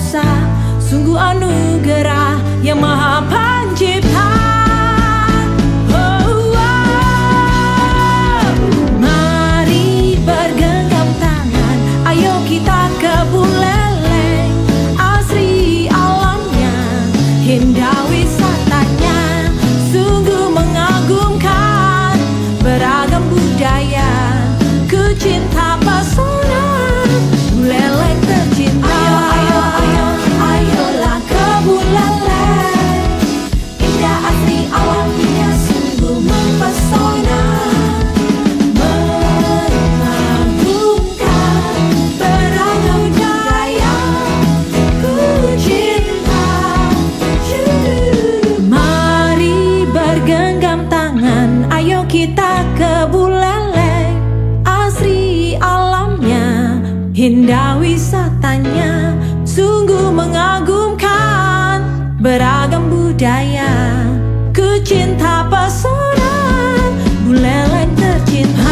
kuasa, sungguh anugerah yang maha pencipta. Mari bergenggam tangan, ayo kita ke Buleleng. Asri alamnya, indah wisatanya, sungguh mengagumkan. Beragam budaya, ku cinta pesona Buleleng tercinta. Ayolah ke Buleleng. Indah asri alamnya sungguh mempesona, mengagumkan. Beragam budaya, ku cinta. Mari bergenggam tangan, ayo kita ke Buleleng. Asri alamnya, indah wisatanya, sungguh mengagumkan. Beragam budaya, ku cinta pesona Buleleng tercinta.